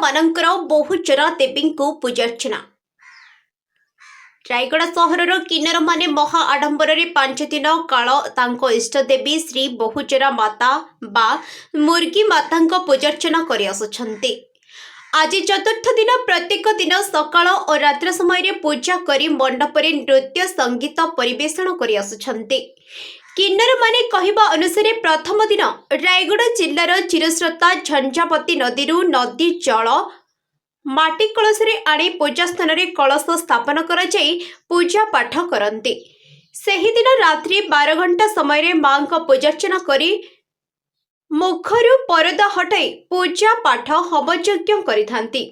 ମାନଙ୍କର ବହୁଚରା ଦେବୀଙ୍କୁ ପୂଜାର୍ଚ୍ଚନା। ରାୟଗଡ଼ା ସହରର କିନ୍ନର ମାନେ ମହା ଆଡମ୍ବରରେ 5 ଦିନ କାଳ ତାଙ୍କ ଇଷ୍ଟଦେବୀ ଶ୍ରୀ ବହୁଚରା ମାତା ବା ମୁର୍ଗୀ ମାତାଙ୍କ ପୂଜାର୍ଚ୍ଚନା କରି ଆସୁଛନ୍ତି। ଆଜି ଚତୁର୍ଥ ଦିନ ପ୍ରତ୍ୟେକ ଦିନ ସକାଳ ଓ ରାତ୍ର ସମୟରେ ପୂଜା କରି ମଣ୍ଡପରେ ନୃତ୍ୟ ସଙ୍ଗୀତ ପରିବେଷଣ କରି ଆସୁଛନ୍ତି। କିନ୍ନର ମାନେ କହିବା ଅନୁସାରେ ପ୍ରଥମ ଦିନ ରାୟଗଡ଼ା ଜିଲ୍ଲାର ଚିରସ୍ରୋତା ଝଞ୍ଜାବତୀ ନଦୀରୁ ନଦୀ ଜଳ ମାଟି କଳସରେ ଆଣି ପୂଜା ସ୍ଥାନରେ କଳସ ସ୍ଥାପନ କରାଯାଇ ପୂଜା ପାଠ କରନ୍ତି। ସେହିଦିନ ରାତ୍ରି 12 ଘଣ୍ଟା ସମୟରେ ମାଙ୍କ ପୂଜାର୍ଚ୍ଚନା କରି ମୁଖରୁ ପରଦା ହଟାଇ ପୂଜା ପାଠ ହୋମଯଜ୍ଞ କରିଥାନ୍ତି।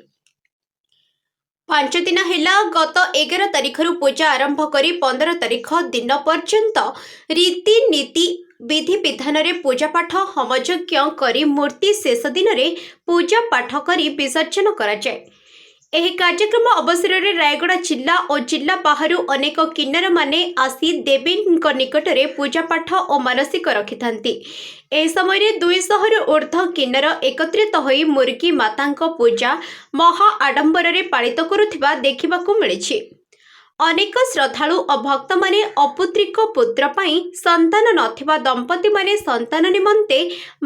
5 ଦିନ ହେଲା ଗତ 11 ତାରିଖରୁ ପୂଜା ଆରମ୍ଭ କରି 15 ତାରିଖ ଦିନ ପର୍ଯ୍ୟନ୍ତ ରୀତିନୀତି ବିଧିବିଧାନରେ ପୂଜାପାଠ ହୋମଯଜ୍ଞ କରି ମୂର୍ତ୍ତି ଶେଷ ଦିନରେ ପୂଜା ପାଠ କରି ବିସର୍ଜନ କରାଯାଏ। ଏହି କାର୍ଯ୍ୟକ୍ରମ ଅବସରରେ ରାୟଗଡ଼ା ଜିଲ୍ଲା ଓ ଜିଲ୍ଲା ବାହାରୁ ଅନେକ କିନ୍ନରମାନେ ଆସି ଦେବୀଙ୍କ ନିକଟରେ ପୂଜାପାଠ ଓ ମାନସିକ ରଖିଥାନ୍ତି। ଏହି ସମୟରେ 200ରୁ ଊର୍ଦ୍ଧ୍ୱ କିନ୍ନର ଏକତ୍ରିତ ହୋଇ ମୁର୍ଗୀ ମାତାଙ୍କ ପୂଜା ମହା ଆଡମ୍ବରରେ ପାଳିତ କରୁଥିବା ଦେଖିବାକୁ ମିଳିଛି। ଅନେକ ଶ୍ରଦ୍ଧାଳୁ ଓ ଭକ୍ତମାନେ ଅପୁତ୍ରିକ ପୁତ୍ର ପାଇଁ ସନ୍ତାନ ନଥିବା ଦମ୍ପତିମାନେ ସନ୍ତାନ ନିମନ୍ତେ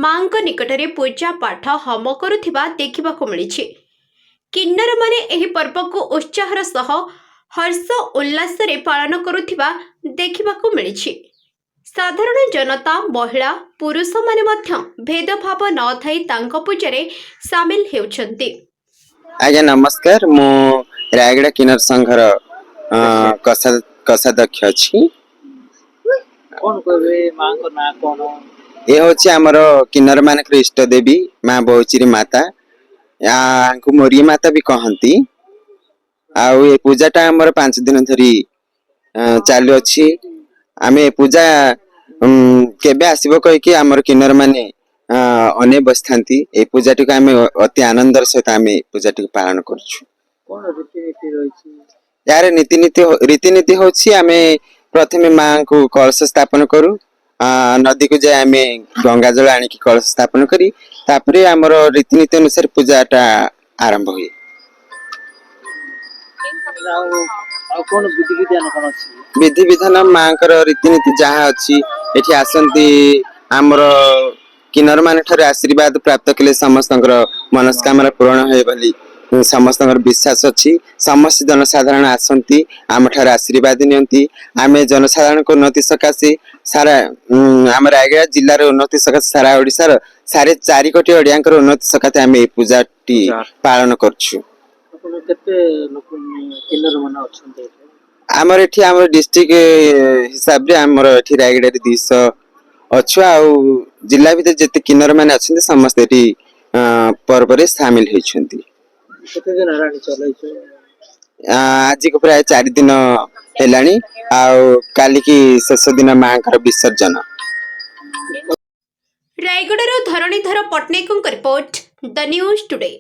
ମାଙ୍କ ନିକଟରେ ପୂଜା ପାଠ ହୋମ କରୁଥିବା ଦେଖିବାକୁ ମିଳିଛି। କିନ୍ନରମାନେ ଏହି ପର୍ବକୁ ଉତ୍ସାହର ସହ ହର୍ଷ ଉଲ୍ଲାସରେ ପାଳନ କରୁଥିବା ଦେଖିବାକୁ ମିଳିଛି। ସାଧାରଣ ଜନତା ମହିଳା ପୁରୁଷମାନେ ମଧ୍ୟ ଭେଦଭାବ ନଥାଇ ତାଙ୍କ ପୂଜାରେ ସାମିଲ ହେଉଛନ୍ତି। ଆଜ୍ଞା ନମସ୍କାର, ମୁଁ ରାୟଗଡ଼ା କିନ୍ନର ସଂଘର କୋଷାଧ୍ୟକ୍ଷ ଅଛି। कौन कहबे मां को ना कौन ये होची हमरो किन्नर मानकर इष्ट देवी मां बहुचिरी माता या को मोरी माता भी कहंती। आउ ये पूजाटा हमर 5 दिन धरी चालू अछि। आमे पूजा केबे आसीबो कहि कि हमर किन्नर माने अने बसथांती। ए पूजाटी को आमे अति आनंदर सहित आमे पूजाटी को पालन करछु। कौन रीति रही छी यार रीतिनीति होची आमे प्रथमे मां को कलश स्थापन करू। नदी को जाए आमे गंगा जल आनी की कलश स्थापन करी तापरे हमर रीतिनीति अनुसार पूजाटा आरंभ होई। कौन विधि विधान कौन अछि विधि विधान मांकर रीतिनीति जहाँ अच्छी एठी आसंती हमर किन्नर माने ठारे आशीर्वाद प्राप्त कले समस्त मनस्कामना पूर्ण होय बोली समस्त विश्वास अच्छी। समस्त जनसाधारण आसंती आम ठारे आशीर्वाद नियंती। आमे जनसाधारण को उन्नति सकाशे सारा आम रायगड़ा जिल्लार उन्नति सकाशे सारा ओडिसार 4.5 कोटी ओडियांकर उन्नति सकाशे आमे ए पूजाटी पालन करछु। केते लोक किन्नर माने अछंते आमर एठी आमर डिस्ट्रिक्ट हिसाब रे आमर एठी रायगड़ा रे 200 अछु। आ जिल्ला भीतर जते किन्नर माने अछंते समस्त एठी पर्व रे शामिल होइछंती। केते दिन रानी चलै छै आज को प्राय 4 दिन हेलानी। आ काली की शेष दिन मांकर विसर्जन। रायगड़ार Dharanidhar पट्टनायकଙ୍କ report the news today.